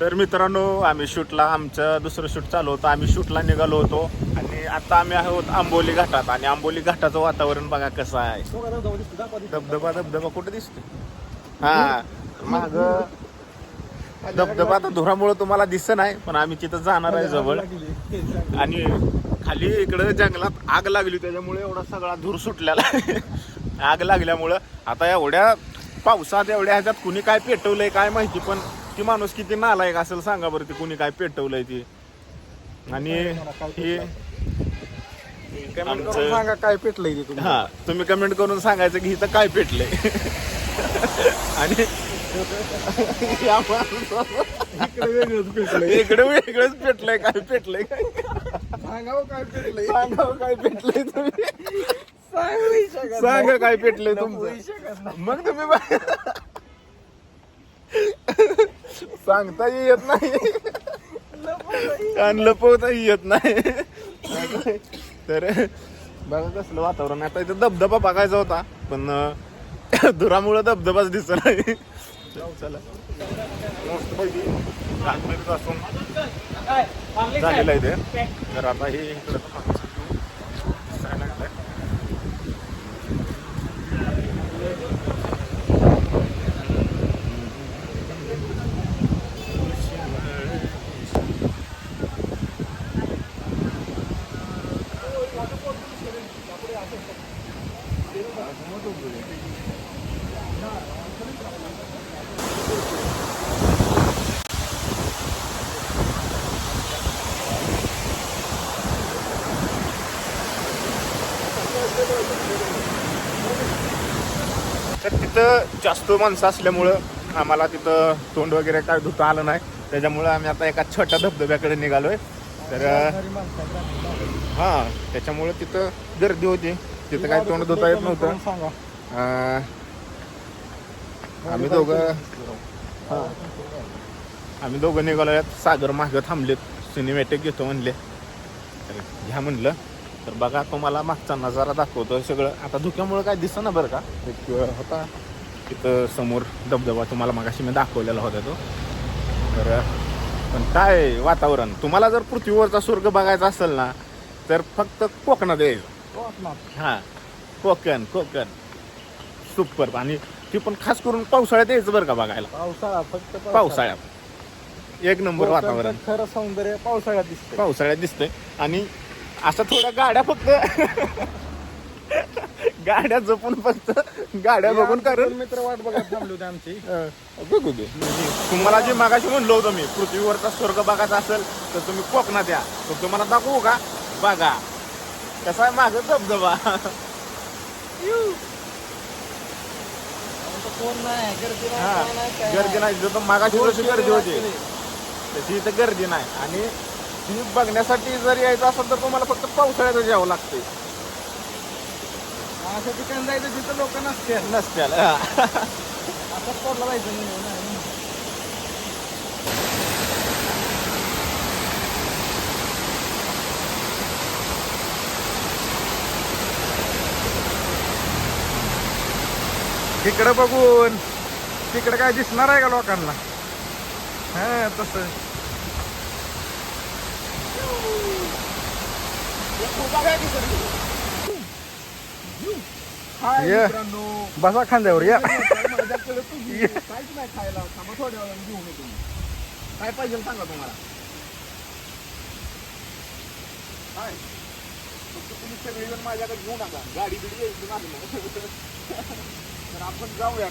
तर मित्रांनो, आम्ही शूटला, आमचं दुसरं शूट चालू होतं, आम्ही शूटला निघालो होतो आणि आता आम्ही आहोत आंबोली घाटात. आणि आंबोली घाटाचं वातावरण बघा कसं आहे. धबधबा धबधबा कुठे दिसतो? हा, माग धबधबा आता धुरामुळे तुम्हाला दिसत नाही, पण आम्ही तिथं जाणार आहे जवळ. आणि खाली इकडं जंगलात आग लागली, त्याच्यामुळे एवढा सगळा धूर सुटलेला आहे. आग लागल्यामुळं आता एवढ्या पावसात एवढ्या ह्याच्यात कुणी काय पेटवलंय काय माहिती, पण ती माणूस किती नालायक असेल सांगा बरं, ती कुणी काय पेटवलंय ती. आणि हे आमचं सांगा काय पेटलंय ते तुम्ही. हा, तुम्ही कमेंट करून सांगायचं की इथं काय पेटलंय. आणि इकडे वेगळंच पेटलंय, काय पेटलंय काय सांगावं काय पेटलंय. सांगावं काय पेटलंय तुम्ही. सांगा काय पेटलंय तुमचं. मग तुम्ही सांगता येत नाही आणि लपवताही येत नाही. तर बघा कसलं वातावरण. आता इथं धबधबा बघायचा होता, पण धुरामुळे धबधबाच दिसत नाही. चला, असून झालेलं आहे ते. तर आता हे इकडं दिसायला लागलंय. तर तिथं जास्त माणसं असल्यामुळं आम्हाला तिथं तोंड वगैरे काय धुता आलं नाही, त्याच्यामुळं आम्ही आता एका छोट्या धबधब्याकडे निघालोय. तर हां, त्याच्यामुळं तिथं गर्दी होती, तिथं काय तोंड धुता येत नव्हतं. आम्ही दोघं निघालोय. सागर मागं थांबलेत, सिनेमॅटिक घेतो म्हणले, तर घ्या म्हणलं. तर बघा, तुम्हाला मागचा नजारा दाखवतो सगळं. आता धुक्यामुळं काय दिसतं ना बरं का. एक होता तिथं समोर धबधबा, तुम्हाला मागाशी मी दाखवलेला होता तो. तर पण काय वातावरण. तुम्हाला जर पृथ्वीवरचा स्वर्ग बघायचा असेल ना, तर फक्त कोकणात यायचं. हां, कोकण सुपर. आणि ती पण खास करून पावसाळ्यात यायचं बरं का बघायला. पावसाळा, फक्त पावसाळ्यात एक नंबर वातावरण. खरं सौंदर्य पावसाळ्यात दिसतंय. आणि असं थोड्या गाड्या फक्त गाड्या जपून, फक्त गाड्या बघून. कारण मित्र वाट बघत थांबले होते आमची. बघू दे. तुम्हाला जे मागाशी म्हणलो होतो मी, पृथ्वीवरचा स्वर्ग बघायचा असेल तर तुम्ही कोकणात या. तर तुम्हाला दाखवू का? बघा कसा आहे मागं धबधबा. गर्दी नाही. जर मागाशी जशी गर्दी होती तशी इथं गर्दी नाही. आणि ती बघण्यासाठी जर यायचं असेल तर तुम्हाला फक्त पावसाळ्यातच यावं लागते. अशा ठिकाणी जायचं जिथं लोक नसत्याल. आता पोरला जायचं नाही. तिकडं बघून तिकडे काय दिसणार आहे का लोकांना? हा, तसं बसा खांद्यावर या. काहीच नाही खायला. थोड्या वेळाने घेऊन येतो. काय पाहिजे सांगा तुम्हाला. काय तुम्ही सगळेजण माझ्याकडे घेऊ नका. गाडी बिडी यायची नाही. तर आपण जाऊया.